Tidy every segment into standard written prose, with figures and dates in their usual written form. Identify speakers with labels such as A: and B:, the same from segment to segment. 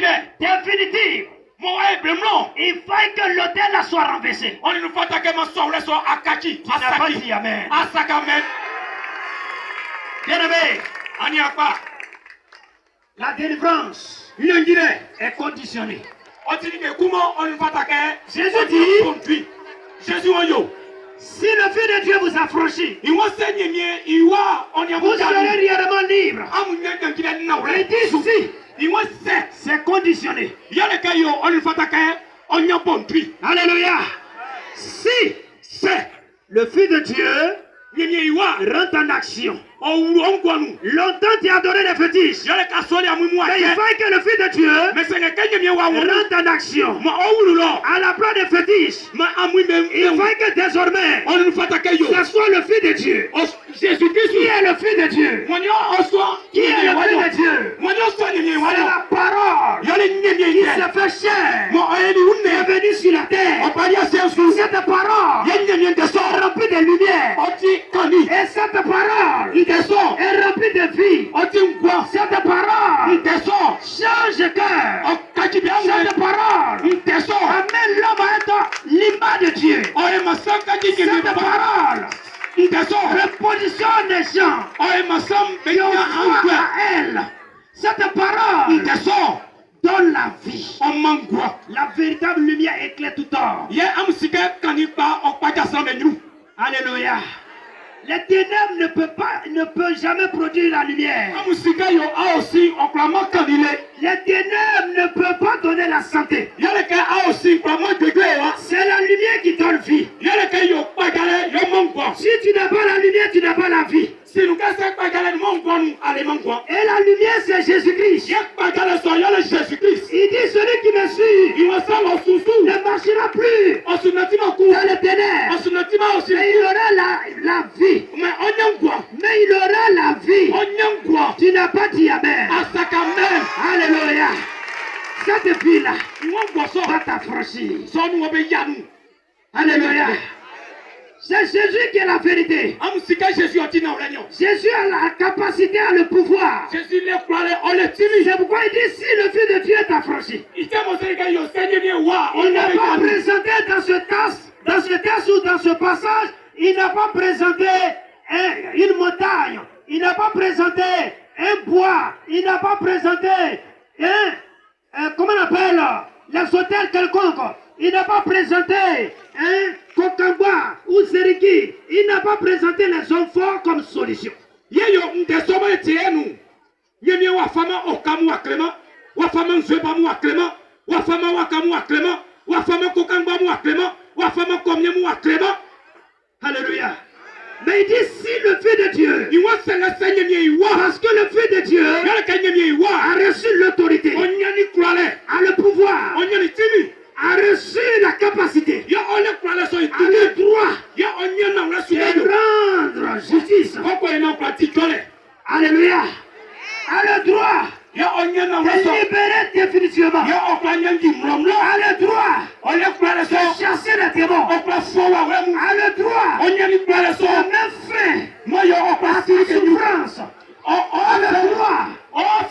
A: définitive. Il faut que l'autel soit renversé. Tu n'as pas dit amen. Bien aimé, la délivrance est conditionnée. Jésus dit, si le Fils de Dieu vous affranchit, vous serez réellement libre. Il dit si, c'est conditionné. Alléluia. Si le Fils de Dieu rentre en action. Longtemps tu as adoré les fétiches. Mais il faut que le Fils de Dieu rentre en action. À la place des fétiches, il faut que désormais ce soit le Fils de Dieu. Qui est le Fils de Dieu? Qui est le Fils de Dieu? C'est la parole qui se fait chair, qui est venue sur la terre. Cette parole est remplie de lumière. Et cette parole est remplie de vie. Cette parole change le cœur. Cette parole amène l'homme à être l'image de Dieu. Cette parole repositionne les gens qui ont foi à elle. Cette parole donne la vie. La véritable lumière éclaire tout tort. Alléluia. Les ténèbres ne peuvent jamais produire la lumière. Les ténèbres ne peuvent pas donner la santé. C'est la lumière qui donne vie. Si tu n'as pas la lumière, tu n'as pas la vie. Et la lumière, c'est Jésus-Christ. Il dit, celui qui me suit ne marchera plus dans les ténèbres. Mais il aura la vie. Mais il aura la vie. Tu n'as pas dit amen. Alléluia. Cette vie-là va t'affranchir. Alléluia. C'est Jésus qui est la vérité. Jésus a la capacité, a le pouvoir. C'est pourquoi il dit si le Fils de Dieu est affranchi. Il n'a pas présenté dans ce texte ou dans ce passage, il n'a pas présenté une montagne. Il n'a pas présenté un bois. Il n'a pas présenté comment on appelle les hôtels quelconques. Il n'a pas présenté Kokamba ou Seriki. Il n'a pas présenté les hommes forts comme solution. Alléluia. Mais il dit si le Fils de Dieu, parce que le Fils de Dieu a reçu l'autorité, a le pouvoir, a reçu la capacité, a le droit de rendre justice. Alléluia. A le droit de libérer définitivement. A le droit de chasser les démons. A le droit de mettre fin à toute souffrance. A le droit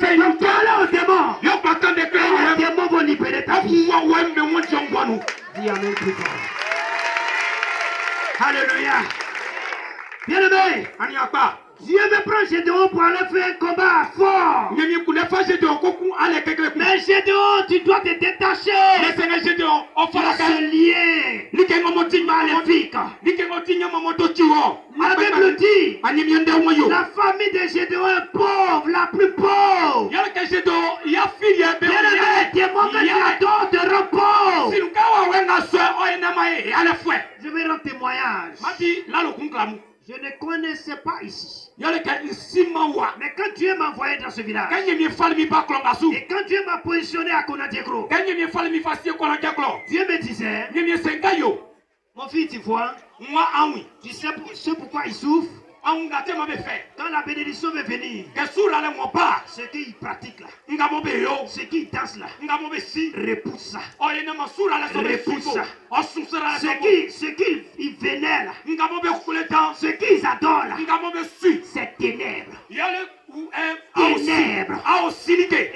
A: de parler aux démons. Les démons vont libérer ta vie. Dis amen plus fort. Alléluia. Bien-aimé, Dieu me prend Gédéon pour aller faire un combat fort. Mais Gédéon, tu dois te détacher de ce lien maléfique. La Bible dit, la famille de Gédéon est pauvre, la plus pauvre. Bien-aimé, les démons que tu adores te rendent pauvre. Je vais rendre témoignage. Je ne connaissais pas ici. Mais quand Dieu m'a envoyé dans ce village, et quand Dieu m'a positionné à Konadiegro, Dieu me disait, mon fils, tu vois, tu sais pourquoi il souffre. Quand la bénédiction veut venir, ce qu'il pratique là, ce qu'il danse là, repousse ça. Repousse ça. Ce qu'ils vénèrent là, ce qu'ils adorent là, c'est ténèbres. Ténèbres.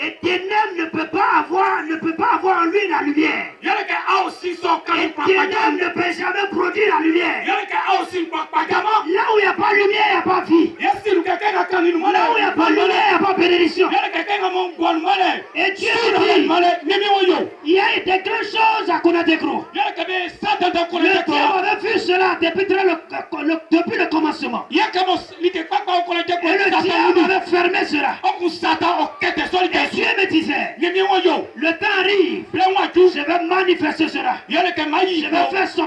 A: Et ténèbres ne peut pas avoir Là où il n'y a pas de lumière, il n'y a pas de vie. Là où il n'y a pas de lumière, il n'y a pas de bénédiction. Et Dieu dit, il y a des grandes choses à connaître gros. Le diable avait vu cela depuis le commencement. Et le diable avait fermé cela. Et Dieu me disait, le temps arrive, je vais manifester cela. Je vais faire